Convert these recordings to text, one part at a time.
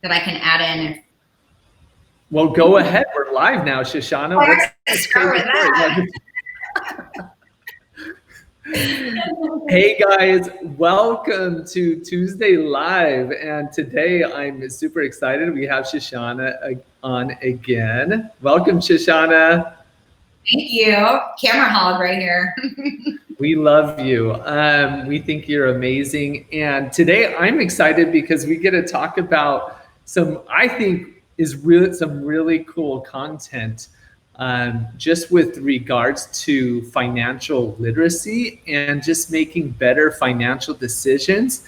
that I can add in. Well, go ahead. We're live now, Shishana. Let's start with that. Hey guys, welcome to Tuesday Live. And today I'm super excited. We have Shishana on again. Welcome, Shishana. Thank you. Camera hog right here. We love you. We think you're amazing. And today I'm excited because we get to talk about some really cool content just with regards to financial literacy and just making better financial decisions.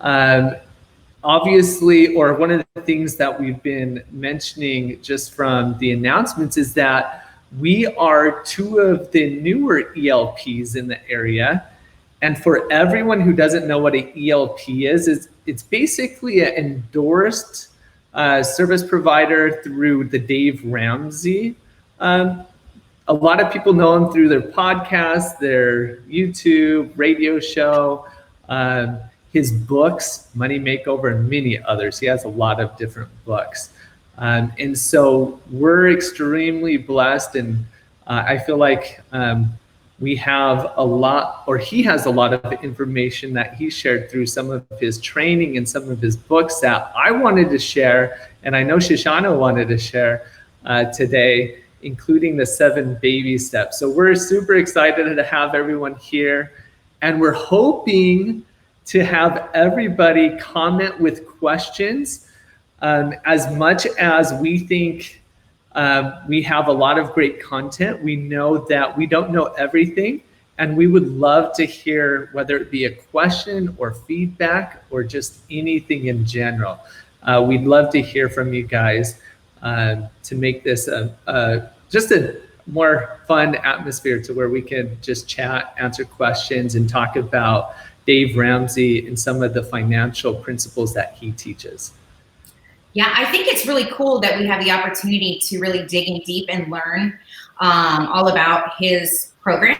Obviously, or one of the things that we've been mentioning just from the announcements is that we are two of the newer ELPs in the area. And for everyone who doesn't know what an ELP is, it's basically an endorsed service provider through the Dave Ramsey. A lot of people know him through their podcast, their YouTube, radio show, his books, Money Makeover, and many others. He has a lot of different books. And so we're extremely blessed, and I feel like we have a lot, or he has a lot of information that he shared through some of his training and some of his books that I wanted to share, and I know Shishana wanted to share today, including the 7 baby steps. So we're super excited to have everyone here, and we're hoping to have everybody comment with questions. As much as we think we have a lot of great content, we know that we don't know everything, and we would love to hear whether it be a question or feedback or just anything in general. We'd love to hear from you guys to make this just a more fun atmosphere to where we can just chat, answer questions, and talk about Dave Ramsey and some of the financial principles that he teaches. Yeah, I think it's really cool that we have the opportunity to really dig in deep and learn all about his programs,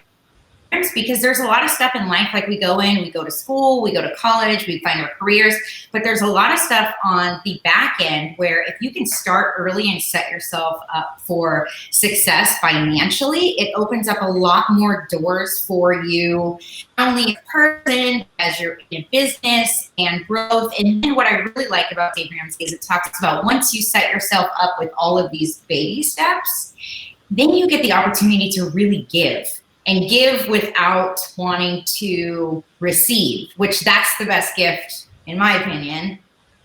because there's a lot of stuff in life, like we go to school, we go to college, we find our careers, but there's a lot of stuff on the back end where if you can start early and set yourself up for success financially, it opens up a lot more doors for you, not only as a person, as you're in business and growth. And then what I really like about Dave Ramsey is it talks about once you set yourself up with all of these baby steps, then you get the opportunity to really give. And give without wanting to receive, which that's the best gift, in my opinion,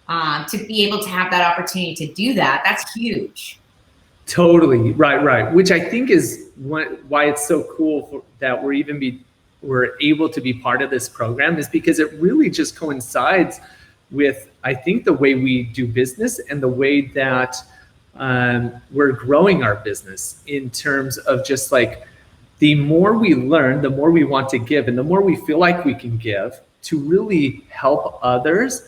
to be able to have that opportunity to do that. That's huge. Totally, right. Which I think is why it's so cool that we're able to be part of this program, is because it really just coincides with, I think, the way we do business and the way that we're growing our business in terms of just like, the more we learn, the more we want to give, and the more we feel like we can give to really help others.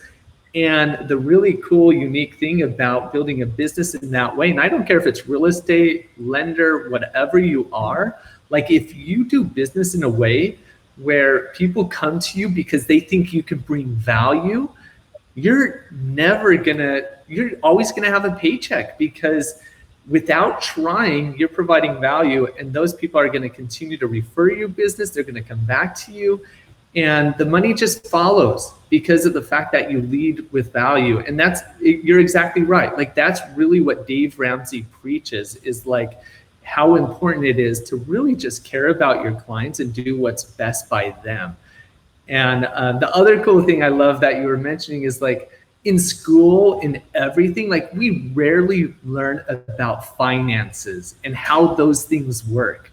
And the really cool, unique thing about building a business in that way, and I don't care if it's real estate, lender, whatever you are, like if you do business in a way where people come to you because they think you can bring value, you're always gonna have a paycheck, because without trying, you're providing value, and those people are going to continue to refer your business. They're going to come back to you, and the money just follows because of the fact that you lead with value. And you're exactly right. Like that's really what Dave Ramsey preaches, is like how important it is to really just care about your clients and do what's best by them. And the other cool thing I love that you were mentioning is like, in school, in everything, like we rarely learn about finances and how those things work.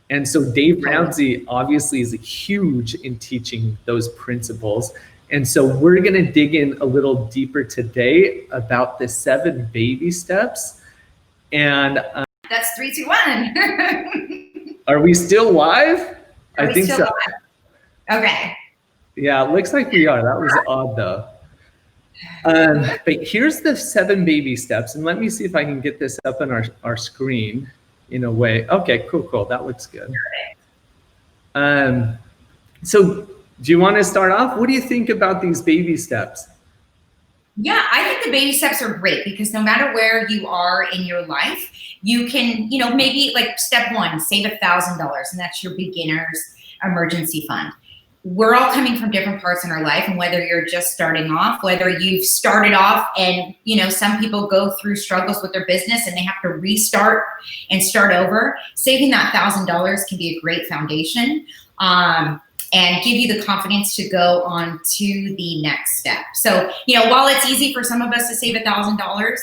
And so Dave Ramsey obviously is huge in teaching those principles. And so we're gonna dig in a little deeper today about the 7 baby steps. And that's 3, 2, 1. Are we still live? I think so. Live? Okay. Yeah, it looks like we are. That was odd though. But here's the 7 baby steps, and let me see if I can get this up on our screen in a way. Okay, cool. That looks good. So do you want to start off? What do you think about these baby steps? Yeah, I think the baby steps are great because no matter where you are in your life, you can, maybe like step one, save $1,000, and that's your beginner's emergency fund. We're all coming from different parts in our life, and whether you're just starting off, whether you've started off and, some people go through struggles with their business and they have to restart and start over, saving that $1,000 can be a great foundation. And give you the confidence to go on to the next step. So, while it's easy for some of us to save $1,000,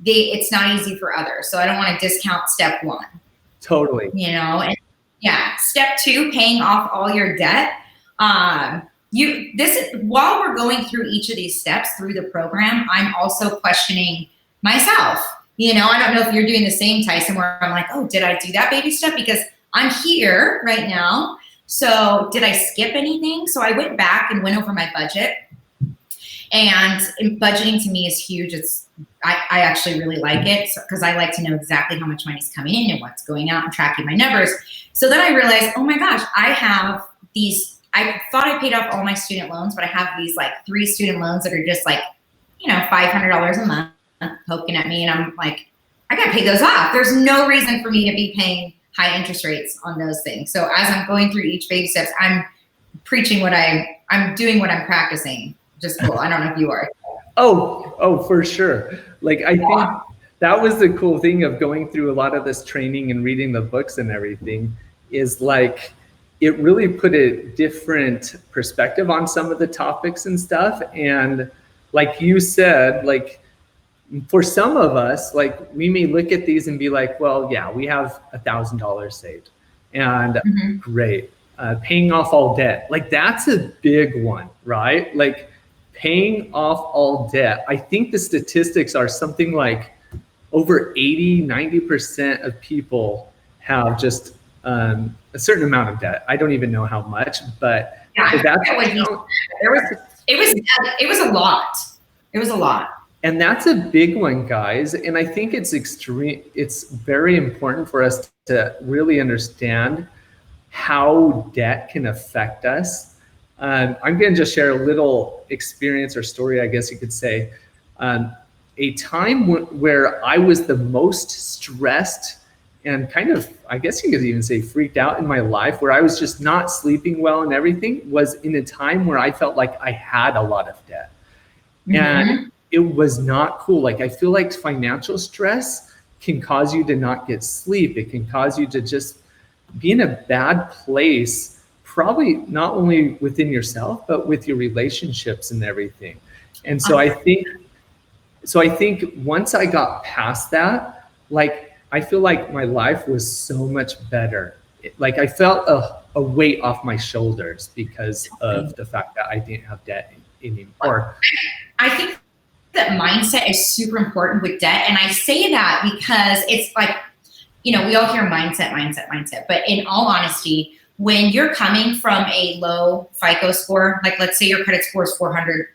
it's not easy for others. So I don't want to discount step one. Totally. And yeah, step two, paying off all your debt. While we're going through each of these steps through the program, I'm also questioning myself. I don't know if you're doing the same, Tyson, where I'm like, oh, did I do that baby step? Because I'm here right now. So did I skip anything? So I went back and went over my budget, and budgeting to me is huge. I actually really like it because I like to know exactly how much money's coming in and what's going out and tracking my numbers. So then I realized, oh my gosh, I have these, I thought I paid off all my student loans, but I have these like 3 student loans that are just like, $500 a month poking at me. And I'm like, I gotta pay those off. There's no reason for me to be paying high interest rates on those things. So as I'm going through each baby steps, I'm preaching I'm doing what I'm practicing. Just cool. I don't know if you are. Oh, for sure. Like, I think that was the cool thing of going through a lot of this training and reading the books and everything, is like, it really put a different perspective on some of the topics and stuff. And like you said, like, for some of us, like, we may look at these and be like, well, yeah, we have $1,000 saved, and great. Paying off all debt, like, that's a big one, right? Like, paying off all debt. I think the statistics are something like over 80-90% of people have just a certain amount of debt. I don't even know how much, but yeah, that's it was a lot. It was a lot. And that's a big one, guys. And I think it's very important for us to really understand how debt can affect us. I'm going to just share a little experience or story, I guess you could say. A time where I was the most stressed and kind of, I guess you could even say, freaked out in my life, where I was just not sleeping well and everything, was in a time where I felt like I had a lot of debt. And it was not cool. Like, I feel like financial stress can cause you to not get sleep. It can cause you to just be in a bad place, probably not only within yourself, but with your relationships and everything. And so I think once I got past that, like, I feel like my life was so much better. Like, I felt a weight off my shoulders because of the fact that I didn't have debt anymore. I think that mindset is super important with debt. And I say that because it's like, we all hear mindset. But in all honesty, when you're coming from a low FICO score, like, let's say your credit score is 400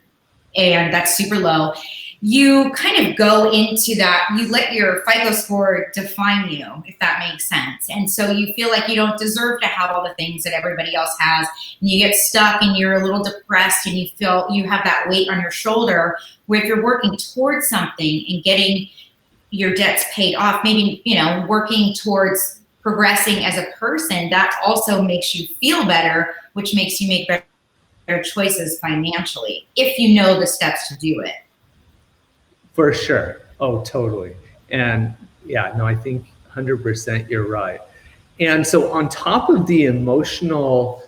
and that's super low, you kind of go into that, you let your FICO score define you, if that makes sense. And so you feel like you don't deserve to have all the things that everybody else has. And you get stuck and you're a little depressed and you feel you have that weight on your shoulder, where if you're working towards something and getting your debts paid off, maybe, working towards progressing as a person, that also makes you feel better, which makes you make better choices financially, if you know the steps to do it. For sure. Oh, totally. And yeah, no, I think 100% you're right. And so on top of the emotional,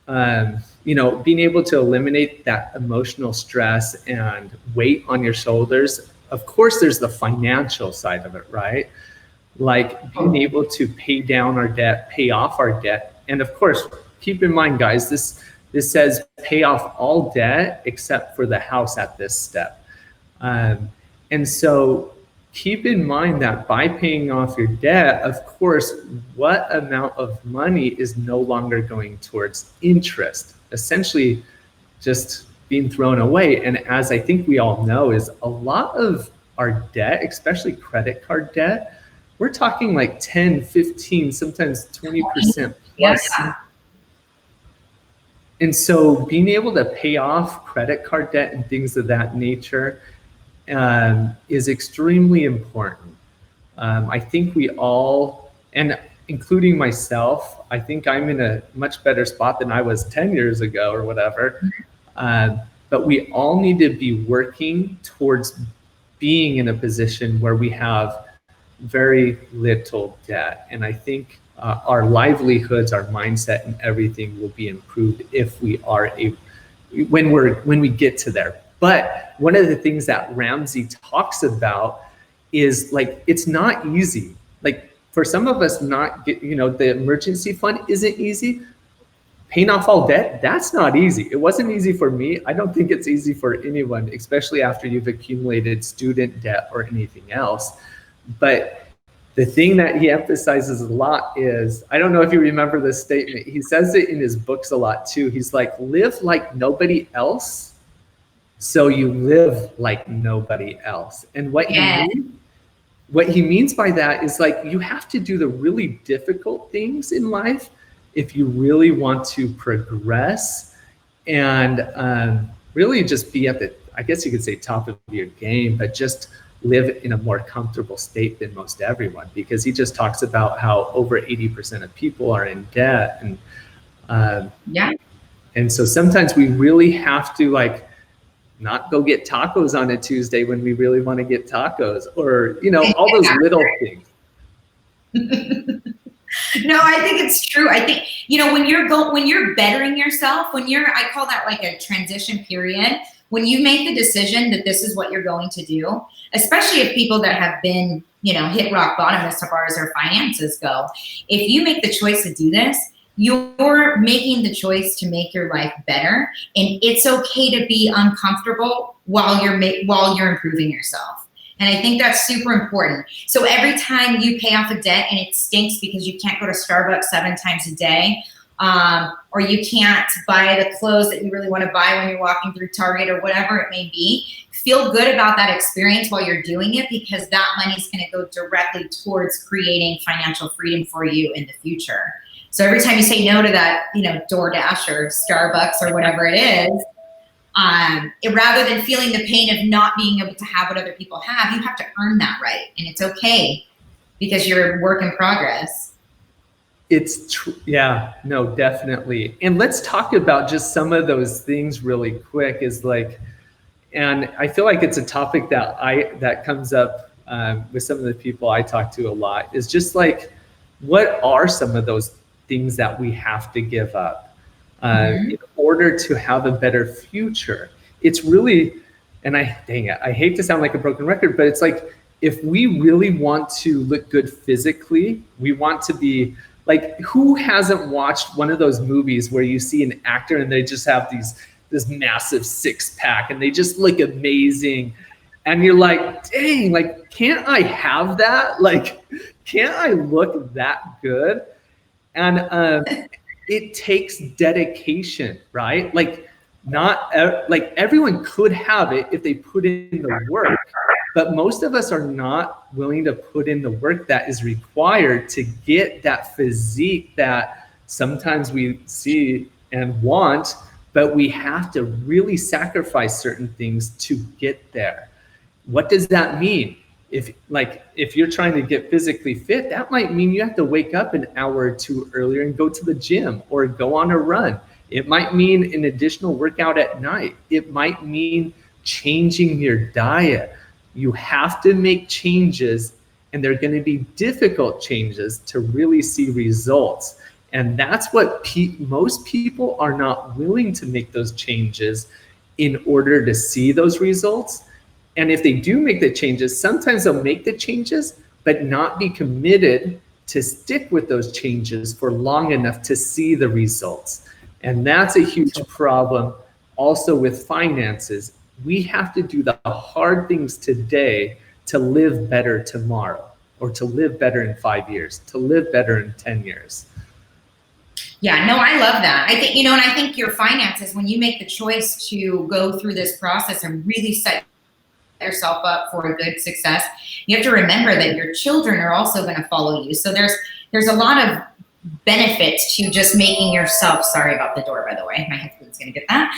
being able to eliminate that emotional stress and weight on your shoulders, of course, there's the financial side of it, right? Like, being able to pay down our debt, pay off our debt. And of course, keep in mind, guys, this says pay off all debt except for the house at this step. And so keep in mind that by paying off your debt, of course, what amount of money is no longer going towards interest, essentially just being thrown away. And as I think we all know, is a lot of our debt, especially credit card debt, we're talking like 10, 15, sometimes 20% plus. Yeah. And so being able to pay off credit card debt and things of that nature, is extremely important. I think we all, and including myself, I think I'm in a much better spot than I was 10 years ago or whatever. But we all need to be working towards being in a position where we have very little debt. And I think our livelihoods, our mindset, and everything will be improved if we are when we get to there. But one of the things that Ramsey talks about is like, it's not easy. Like for some of us, the emergency fund isn't easy. Paying off all debt, that's not easy. It wasn't easy for me. I don't think it's easy for anyone, especially after you've accumulated student debt or anything else. But the thing that he emphasizes a lot is, I don't know if you remember this statement, he says it in his books a lot too. He's like, live like nobody else, so you live like nobody else. And what he means by that is like, you have to do the really difficult things in life if you really want to progress and really just be at the, I guess you could say, top of your game, but just live in a more comfortable state than most everyone, because he just talks about how over 80% of people are in debt. And and so sometimes we really have to like not go get tacos on a Tuesday when we really want to get tacos, or all those little things. No, I think it's true. I think, when you're bettering yourself, I call that like a transition period, when you make the decision that this is what you're going to do, especially if people that have been, hit rock bottom as far as their finances go, if you make the choice to do this, you're making the choice to make your life better. And it's okay to be uncomfortable while you're improving yourself. And I think that's super important. So every time you pay off a debt and it stinks because you can't go to Starbucks 7 times a day, or you can't buy the clothes that you really want to buy when you're walking through Target or whatever it may be, feel good about that experience while you're doing it, because that money is going to go directly towards creating financial freedom for you in the future. So every time you say no to that, DoorDash or Starbucks or whatever it is, rather than feeling the pain of not being able to have what other people have, you have to earn that right. And it's okay, because you're a work in progress. It's true. Yeah, no, definitely. And let's talk about just some of those things really quick, and I feel like it's a topic that comes up with some of the people I talk to a lot, is just like, what are some of those things that we have to give up in order to have a better future? It's really, and I hate to sound like a broken record, but it's like, if we really want to look good physically, we want to be like, who hasn't watched one of those movies where you see an actor and they just have this massive 6-pack and they just look amazing, and you're like, dang, like, can't I have that? Like, can't I look that good? And it takes dedication, right? Like, like everyone could have it if they put in the work, but most of us are not willing to put in the work that is required to get that physique that sometimes we see and want, but we have to really sacrifice certain things to get there. What does that mean? If you're trying to get physically fit, that might mean you have to wake up an hour or 2 earlier and go to the gym or go on a run. It might mean an additional workout at night. It might mean changing your diet. You have to make changes, and they're going to be difficult changes to really see results. And that's what most people are not willing to make those changes in order to see those results. And if they do make the changes, sometimes they'll make the changes, but not be committed to stick with those changes for long enough to see the results. And that's a huge problem also with finances. We have to do the hard things today to live better tomorrow, or to live better in 5 years, to live better in 10 years. Yeah, no, I love that. I think, and I think your finances, when you make the choice to go through this process and really set yourself up for a good success, you have to remember that your children are also going to follow you. So there's a lot of benefits to just making yourself, sorry about the door, by the way, my husband's going to get that.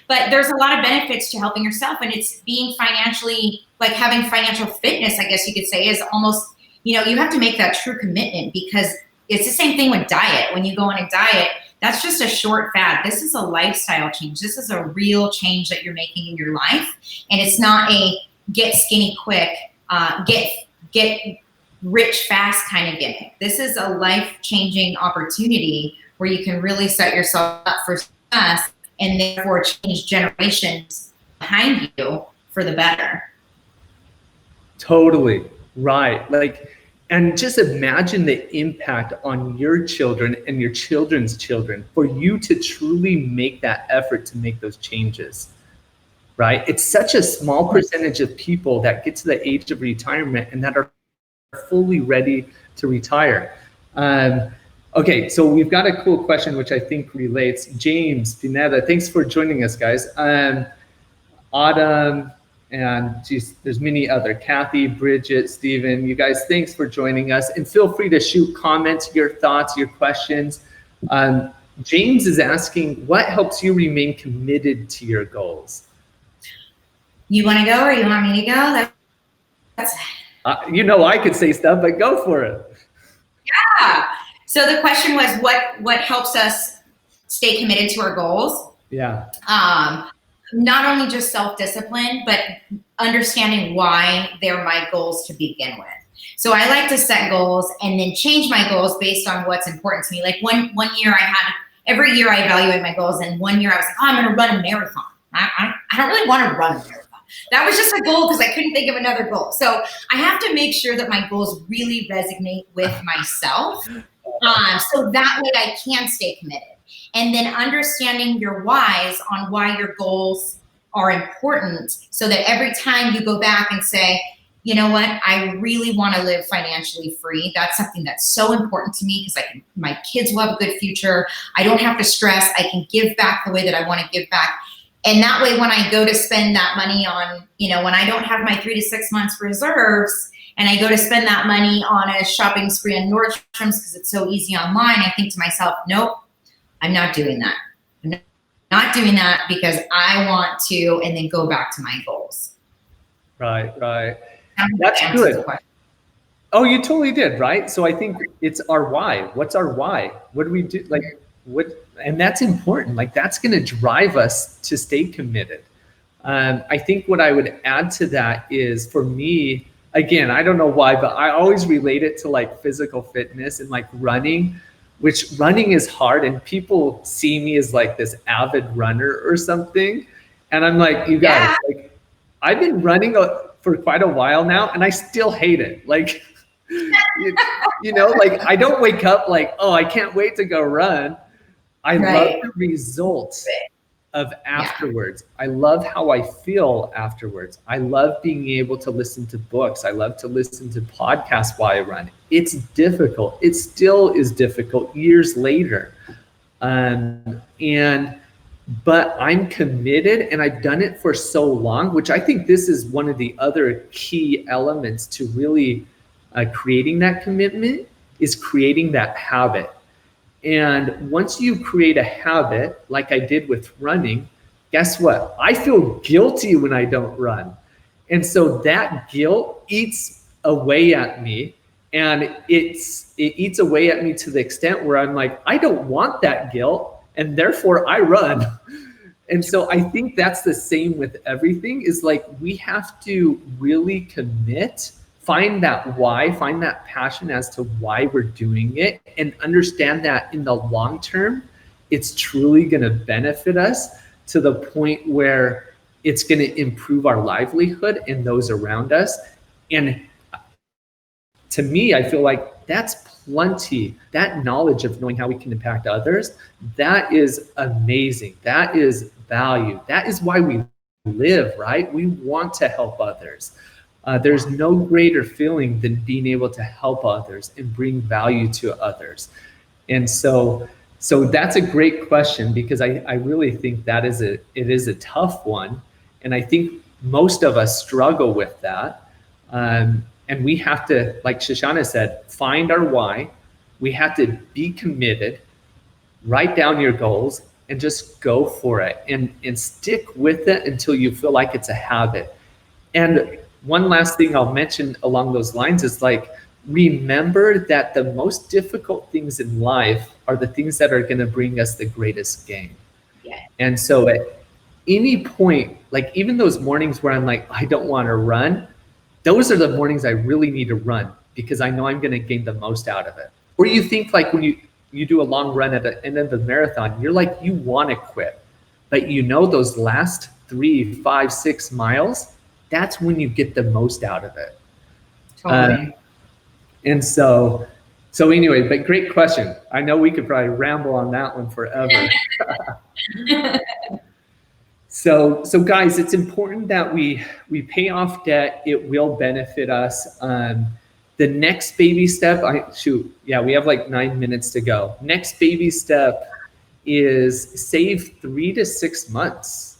But there's a lot of benefits to helping yourself, and it's being financially, like having financial fitness, I guess you could say, is almost, you have to make that true commitment, because it's the same thing with diet. When you go on a diet, that's just a short fad. This is a lifestyle change. This is a real change that you're making in your life. And it's not a get skinny quick, get rich fast kind of gimmick. This is a life-changing opportunity where you can really set yourself up for success and therefore change generations behind you for the better. Totally right. And just imagine the impact on your children and your children's children for you to truly make that effort to make those changes, right? It's such a small percentage of people that get to the age of retirement and that are fully ready to retire. Okay, so we've got a cool question which I think relates. James Pineda, thanks for joining us, guys. Autumn, and geez, there's many other, Kathy, Bridget, Stephen, you guys, thanks for joining us, and feel free to shoot comments, your thoughts, your questions. James is asking, what helps you remain committed to your goals? You want to go, or you want me to go? I could say stuff, but go for it. Yeah. So the question was, what helps us stay committed to our goals? Yeah. Not only just self-discipline, but understanding why they're my goals to begin with. So I like to set goals and then change my goals based on what's important to me. Like one year every year I evaluate my goals, and one year I was like, I'm going to run a marathon. I don't really want to run a marathon. That was just a goal because I couldn't think of another goal. So I have to make sure that my goals really resonate with myself. So that way I can stay committed. And then understanding your whys on why your goals are important, so that every time you go back and say, you know what, I really want to live financially free. That's something that's so important to me, because my kids will have a good future. I don't have to stress. I can give back the way that I want to give back. And that way, when I go to spend that money on, when I don't have my 3 to 6 months reserves, and I go to spend that money on a shopping spree on Nordstrom's because it's so easy online, I think to myself, nope, I'm not doing that. I'm not doing that because I want to, and then go back to my goals. Right. That's good. Oh, you totally did, right? So I think it's our why. What's our why? What do we do? And that's important. That's going to drive us to stay committed. I think what I would add to that is, for me, again, I don't know why, but I always relate it to physical fitness and running, which running is hard, and people see me as this avid runner or something. And I'm like, you guys, I've been running for quite a while now, and I still hate it. I don't wake up oh, I can't wait to go run. I love the results of afterwards. I love how I feel afterwards. I love being able to listen to books. I love to listen to podcasts while I run. It's difficult. It still is difficult years later. But I'm committed, and I've done it for so long, which I think this is one of the other key elements to really creating that commitment, is creating that habit. And once you create a habit, like I did with running, guess what? I feel guilty when I don't run. And so that guilt eats away at me. And it eats away at me to the extent where I'm like, I don't want that guilt, and therefore I run. And so I think that's the same with everything, is we have to really commit, find that why, find that passion as to why we're doing it, and understand that in the long term, it's truly going to benefit us to the point where it's going to improve our livelihood and those around us. And to me, I feel like that's plenty. That knowledge of knowing how we can impact others, that is amazing. That is value. That is why we live, right? We want to help others. There's no greater feeling than being able to help others and bring value to others. And so that's a great question, because I really think it is a tough one. And I think most of us struggle with that. And we have to, like Shishana said, find our why. We have to be committed, write down your goals, and just go for it and stick with it until you feel like it's a habit. And one last thing I'll mention along those lines is like, remember that the most difficult things in life are the things that are going to bring us the greatest gain. Yeah. And so at any point, like even those mornings where I'm like, I don't want to run, those are the mornings I really need to run because I know I'm going to gain the most out of it. Or you think like when you do a long run at the end of the marathon, you're like, you want to quit, but you know those last 3, 5, 6 miles, that's when you get the most out of it. Totally. And so anyway, but great question. I know we could probably ramble on that one forever. So guys, it's important that we pay off debt. It will benefit us. The next baby step, we have like 9 minutes to go. Next baby step is save 3 to 6 months.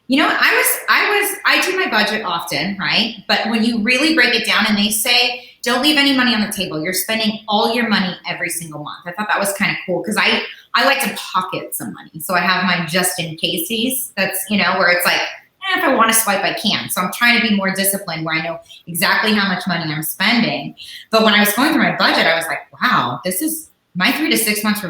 You know, I do my budget often, right? But when you really break it down and they say, don't leave any money on the table, you're spending all your money every single month. I thought that was kind of cool because I like to pocket some money. So I have my just in cases. That's, where it's like, if I want to swipe, I can. So I'm trying to be more disciplined where I know exactly how much money I'm spending. But when I was going through my budget, I was like, wow, this is my 3 to 6 months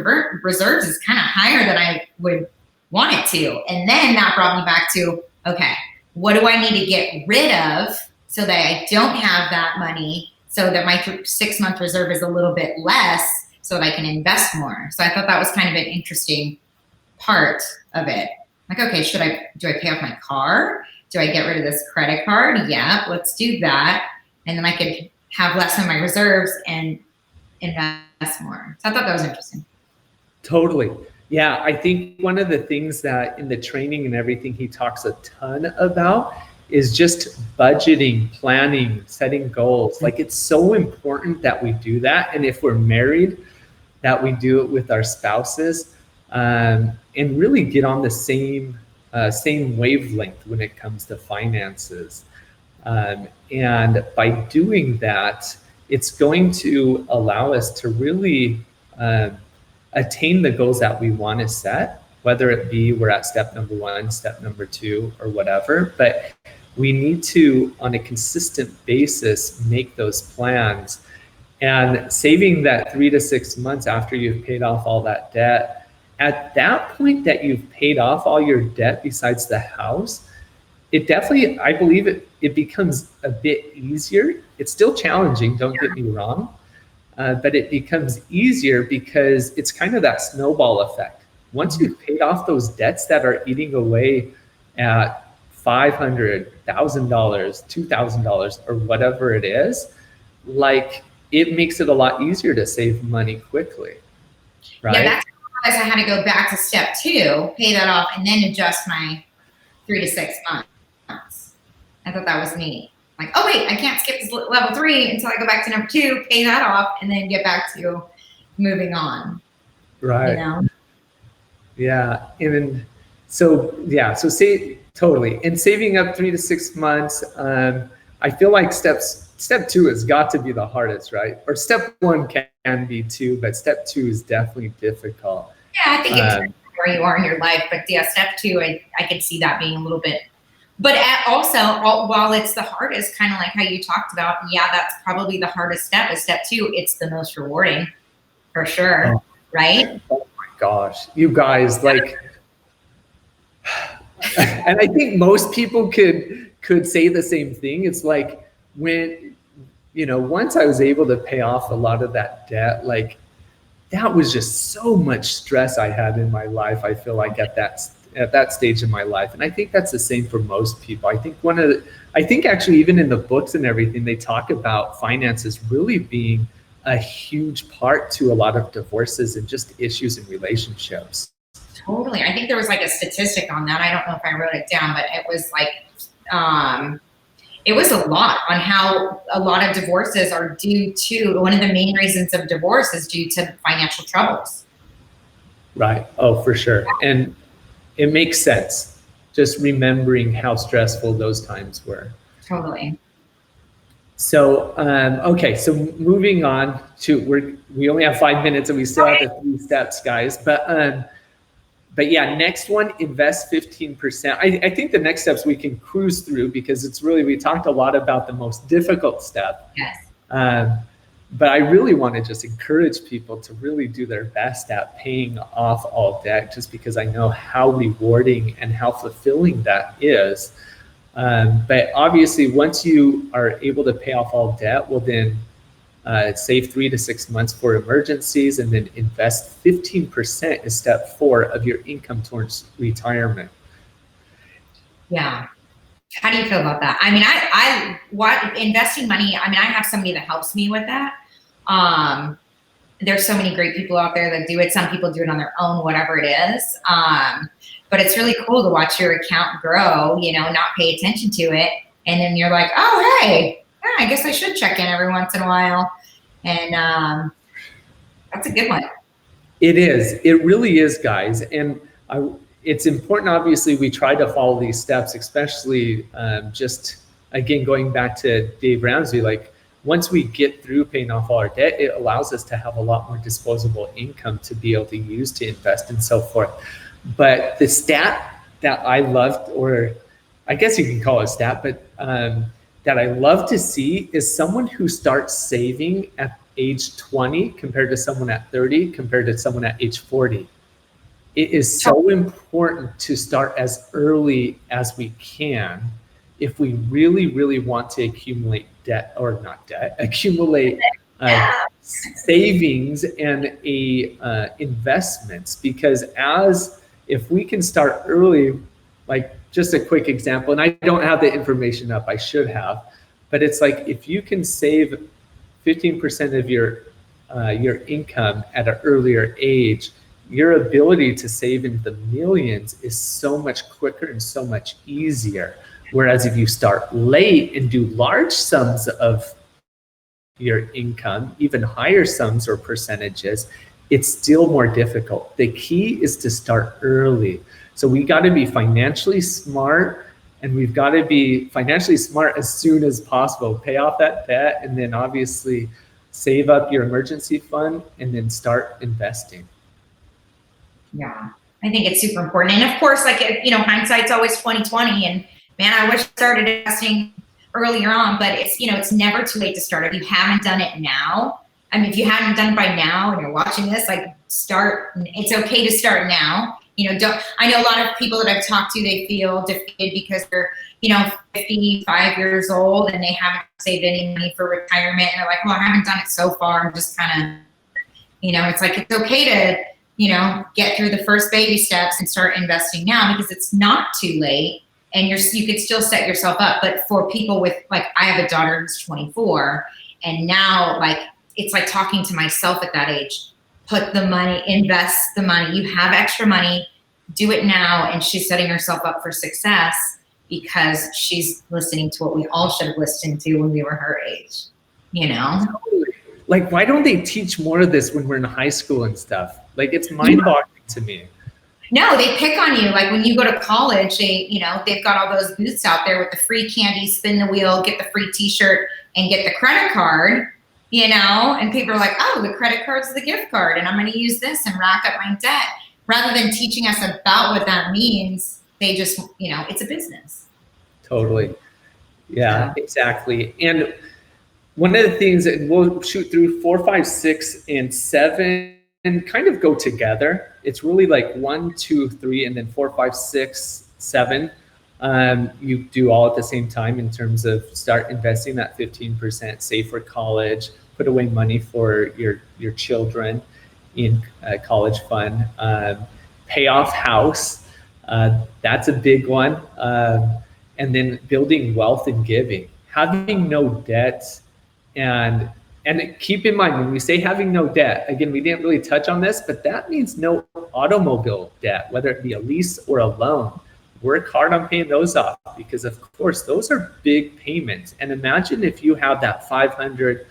reserves is kind of higher than I would want it to. And then that brought me back to, okay, what do I need to get rid of so that I don't have that money, so that my 6 month reserve is a little bit less so that I can invest more. So I thought that was kind of an interesting part of it. Like, okay, do I pay off my car? Do I get rid of this credit card? Yeah, let's do that. And then I could have less in my reserves and invest more. So I thought that was interesting. Totally. Yeah, I think one of the things that in the training and everything he talks a ton about is just budgeting, planning, setting goals. Like it's so important that we do that. And if we're married, that we do it with our spouses and really get on the same wavelength when it comes to finances. And by doing that, it's going to allow us to really attain the goals that we want to set, whether it be we're at step number 1, step number 2, or whatever. But we need to, on a consistent basis, make those plans. And saving that 3 to 6 months after you've paid off all that debt, at that point that you've paid off all your debt besides the house, it definitely, I believe it becomes a bit easier. It's still challenging, don't get me wrong. But it becomes easier because it's kind of that snowball effect. Once you've paid off those debts that are eating away at $500, $1,000, $2,000, or whatever it is, like it makes it a lot easier to save money quickly, right? Yeah, that's because I had to go back to step 2, pay that off, and then adjust my 3 to 6 months. I thought that was neat. Like, oh wait, I can't skip this level 3 until I go back to number 2, pay that off, and then get back to moving on. Right. Yeah. And so say totally. And saving up 3 to 6 months, I feel like step 2 has got to be the hardest, right? Or step 1 can be too, but step 2 is definitely difficult. Yeah, I think it depends where you are in your life, but yeah, step 2, I could see that being a little bit. But also, while it's the hardest, kind of like how you talked about, yeah, that's probably the hardest step is step 2. It's the most rewarding, for sure, right? Oh my gosh, you guys, like, and I think most people could say the same thing. It's like when, once I was able to pay off a lot of that debt, like that was just so much stress I had in my life. I feel like at that stage in my life. And I think that's the same for most people. I think actually even in the books and everything, they talk about finances really being a huge part to a lot of divorces and just issues in relationships. Totally. I think there was like a statistic on that. I don't know if I wrote it down, but it was like, it was a lot on how a lot of divorces are due to, one of the main reasons of divorce is due to financial troubles. Right. Oh, for sure. And it makes sense, just remembering how stressful those times were. Totally. So, okay, so moving on to, we only have 5 minutes and we still have the 3 steps, guys. But But yeah, next one, invest 15%. I think the next steps we can cruise through because it's really, we talked a lot about the most difficult step. Yes. But I really want to just encourage people to really do their best at paying off all debt, just because I know how rewarding and how fulfilling that is. But obviously, once you are able to pay off all debt, well then save 3 to 6 months for emergencies, and then invest 15% is step 4 of your income towards retirement. Yeah. How do you feel about that? I mean, I investing money, I mean, I have somebody that helps me with that. There's so many great people out there that do it. Some people do it on their own, whatever it is. But it's really cool to watch your account grow, you know, not pay attention to it. And then you're like, oh, hey, yeah, I guess I should check in every once in a while. And that's a good one. It is. It really is, guys. And it's important, obviously, we try to follow these steps, especially just, again, going back to Dave Ramsey, like once we get through paying off all our debt, it allows us to have a lot more disposable income to be able to use to invest and so forth. But the stat that I loved, or I guess you can call it a stat, but that I love to see is someone who starts saving at age 20 compared to someone at 30 compared to someone at age 40. It is so important to start as early as we can if we really, really want to accumulate debt, or not debt, accumulate savings and investments. Because if we can start early, like just a quick example, and I don't have the information up, I should have, but it's like if you can save 15% of your income at an earlier age, your ability to save in the millions is so much quicker and so much easier. Whereas if you start late and do large sums of your income, even higher sums or percentages, it's still more difficult. The key is to start early. So we got to be financially smart, and we've got to be financially smart as soon as possible. Pay off that debt, and then obviously save up your emergency fund, and then start investing. Yeah, I think it's super important. And of course, like, you know, hindsight's always 20/20, and man, I wish I started investing earlier on, but it's, you know, it's never too late to start. If you haven't done it now, I mean, if you haven't done it by now and you're watching this, like, start. It's okay to start now. You know, I know a lot of people that I've talked to, they feel defeated because they're, you know, 55 years old and they haven't saved any money for retirement. And they're like, well, I haven't done it so far. I'm just kind of, you know, it's like, it's okay to, you know, get through the first baby steps and start investing now, because it's not too late, and you could still set yourself up. But for people with, like, I have a daughter who's 24, and now, like, it's like talking to myself at that age. Put the money, invest the money. You have extra money, do it now. And she's setting herself up for success because she's listening to what we all should have listened to when we were her age, you know? Like, why don't they teach more of this when we're in high school and stuff? Like, it's mind-boggling to me. No, they pick on you. Like, when you go to college, you know, they've got all those booths out there with the free candy, spin the wheel, get the free t-shirt, and get the credit card, you know, and people are like, oh, the credit card's the gift card, and I'm going to use this and rack up my debt. Rather than teaching us about what that means, they just, you know, it's a business. Totally. Yeah, exactly. And one of the things that we'll shoot through 4, 5, 6, and 7 and kind of go together. It's really like 1, 2, 3, and then 4, 5, 6, 7. You do all at the same time in terms of start investing that 15%, save for college, put away money for your children in college fund, pay off house. That's a big one. And then building wealth and giving, having no debt. And keep in mind, when we say having no debt, again, we didn't really touch on this, but that means no automobile debt, whether it be a lease or a loan. Work hard on paying those off, because of course those are big payments. And imagine if you have that $500,000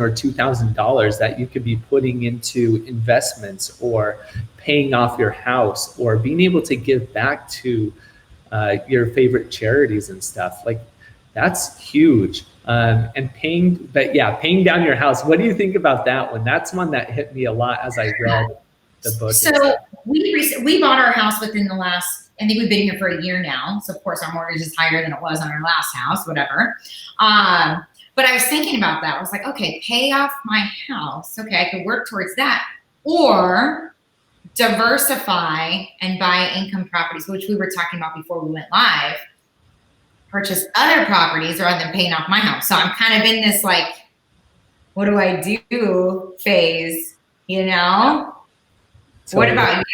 or $2,000 that you could be putting into investments, or paying off your house, or being able to give back to your favorite charities and stuff. Like, that's huge. And paying down your house. What do you think about that one? That's one that hit me a lot as I read the book. So we bought our house within the last, I think we've been here for a year now. So of course our mortgage is higher than it was on our last house, whatever. But I was thinking about that. I was like, okay, pay off my house. Okay, I could work towards that. Or diversify and buy income properties, which we were talking about before we went live. Purchase other properties rather than paying off my house. So I'm kind of in this like, what do I do phase, you know? So, what about you?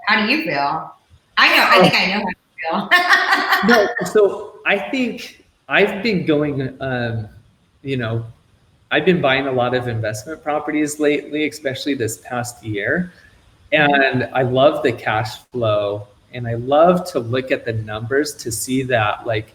How do you feel? I think I know how you feel. No, so I think I've been going, I've been buying a lot of investment properties lately, especially this past year. And I love the cash flow, and I love to look at the numbers to see that, like,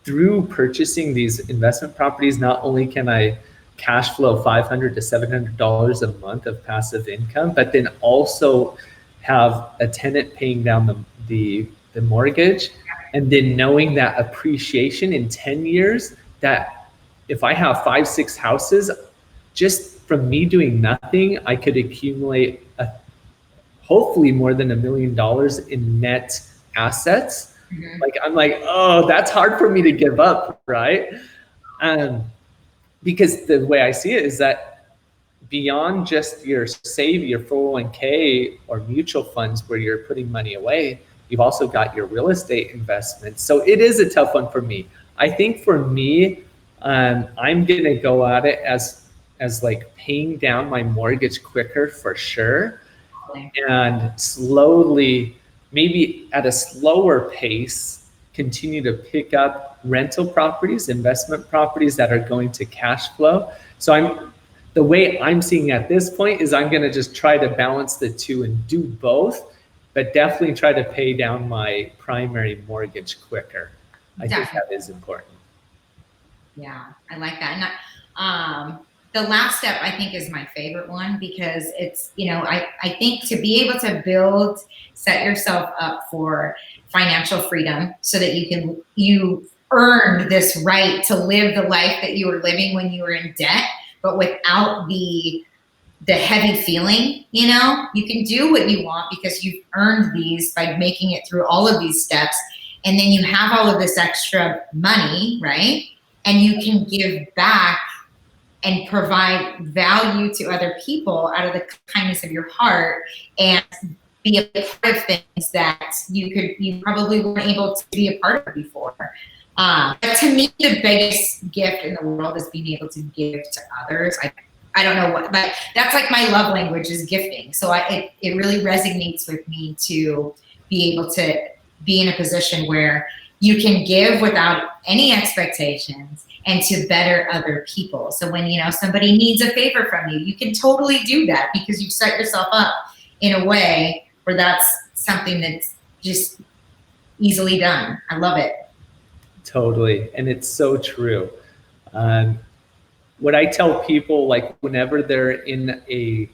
through purchasing these investment properties, not only can I cash flow $500 to $700 a month of passive income, but then also have a tenant paying down the mortgage, and then knowing that appreciation in 10 years, that if I have 5-6 houses, just from me doing nothing, I could accumulate hopefully more than $1 million in net assets. Mm-hmm. Like, I'm like, oh, that's hard for me to give up, right? Because the way I see it is that beyond just your 401k or mutual funds where you're putting money away, you've also got your real estate investments. So it is a tough one for me. I think for me, I'm gonna go at it as like paying down my mortgage quicker for sure, and slowly, maybe at a slower pace, continue to pick up rental properties, investment properties that are going to cash flow. So the way I'm seeing at this point is I'm going to just try to balance the two and do both, but definitely try to pay down my primary mortgage quicker. I think that is important. Yeah, I like that. And the last step, I think, is my favorite one, because it's, I think to be able to set yourself up for financial freedom so that you earn this right to live the life that you were living when you were in debt, but without the heavy feeling, you can do what you want because you've earned these by making it through all of these steps. And then you have all of this extra money, right? And you can give back and provide value to other people out of the kindness of your heart, and be a part of things that you probably weren't able to be a part of before. But to me, the biggest gift in the world is being able to give to others. I don't know what, but that's like my love language is gifting. So it really resonates with me to be able to be in a position where you can give without any expectations and to better other people. So when, somebody needs a favor from you, you can totally do that because you've set yourself up in a way where that's something that's just easily done. I love it. Totally. And it's so true. What I tell people, like, whenever they're in a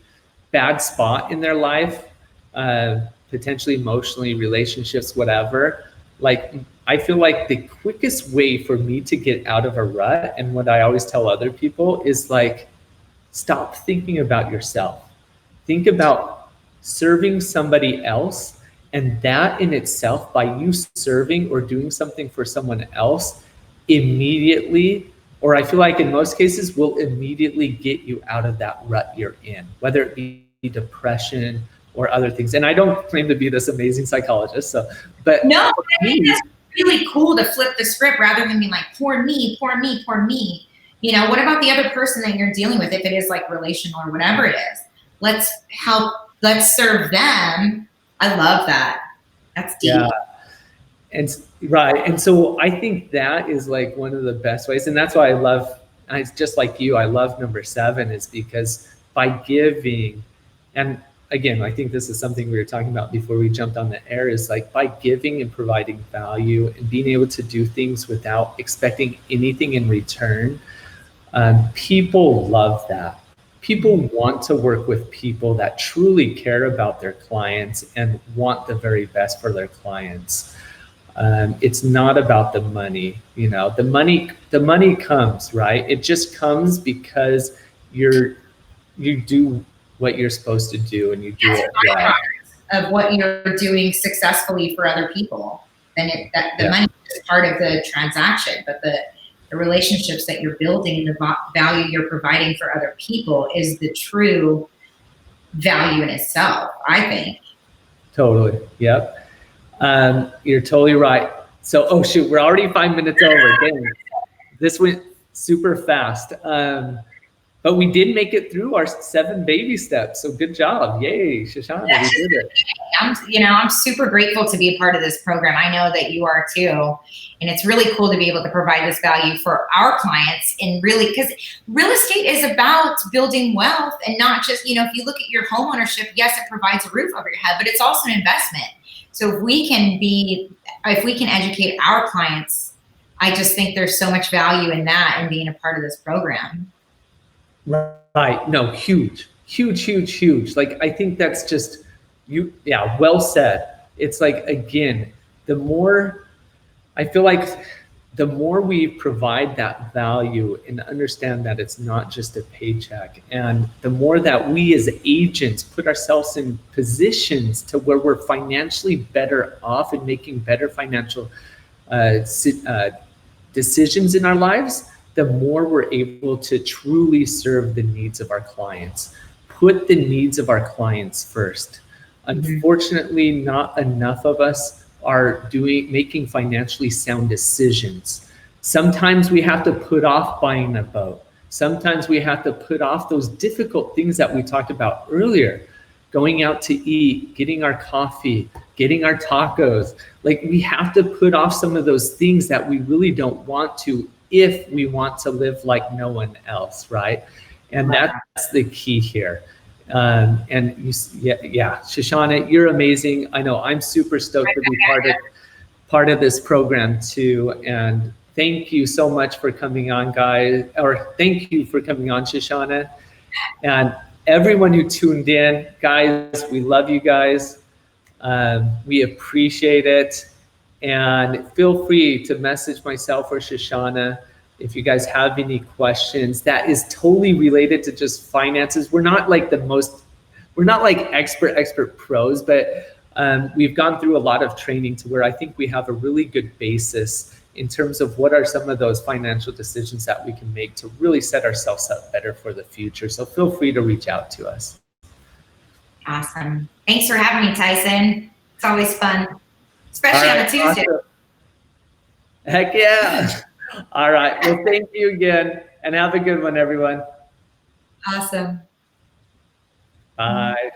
bad spot in their life, potentially emotionally, relationships, whatever, like, I feel like the quickest way for me to get out of a rut, and what I always tell other people, is like, stop thinking about yourself. Think about serving somebody else. And that in itself, by you serving or doing something for someone else, immediately, or I feel like in most cases, will immediately get you out of that rut you're in, whether it be depression or other things. And I don't claim to be this amazing psychologist, but no, I think that's really cool to flip the script rather than being like, poor me, poor me, poor me. What about the other person that you're dealing with? If it is like relational or whatever it is, let's serve them. I love that. That's deep. Yeah. And right. And so I think that is like one of the best ways. And that's why it's just like you, I love number 7, is because by giving, and again, I think this is something we were talking about before we jumped on the air, is like by giving and providing value and being able to do things without expecting anything in return, people love that. People want to work with people that truly care about their clients and want the very best for their clients. It's not about the money. The money comes, right? It just comes because you do what you're supposed to do and you do That's it a well. byproduct of what you're doing successfully for other people. Then the money is part of the transaction, but the relationships that you're building, the value you're providing for other people is the true value in itself, I think. Totally. Yep. You're totally right. So, oh shoot, we're already 5 minutes over. Dang. This went super fast. But we did make it through our 7 baby steps. So good job. Yay, Shishana, we did it. I'm super grateful to be a part of this program. I know that you are too. And it's really cool to be able to provide this value for our clients. And really, because real estate is about building wealth and not just, if you look at your home ownership, yes, it provides a roof over your head, but it's also an investment. So if we can educate our clients, I just think there's so much value in that and being a part of this program. Right. No, huge. Like, I think that's just well said. It's like, again, I feel like the more we provide that value and understand that it's not just a paycheck, and the more that we as agents put ourselves in positions to where we're financially better off and making better financial decisions in our lives, the more we're able to truly serve the needs of our clients. Put the needs of our clients first. Unfortunately, not enough of us are making financially sound decisions. Sometimes we have to put off buying a boat. Sometimes we have to put off those difficult things that we talked about earlier. Going out to eat, getting our coffee, getting our tacos. Like, we have to put off some of those things that we really don't want to if we want to live like no one else, right? And that's the key here. Shishana, you're amazing. I know I'm super stoked to be part of this program too. And thank you so much for coming on, guys. Or thank you for coming on, Shishana. And everyone who tuned in, guys, we love you guys. We appreciate it. And feel free to message myself or Shishana if you guys have any questions. That is totally related to just finances. We're not like expert pros, but we've gone through a lot of training to where I think we have a really good basis in terms of what are some of those financial decisions that we can make to really set ourselves up better for the future. So feel free to reach out to us. Awesome. Thanks for having me, Tyson. It's always fun, especially on a Tuesday. Awesome. Heck yeah. All right. Well, thank you again, and have a good one, everyone. Awesome. Bye.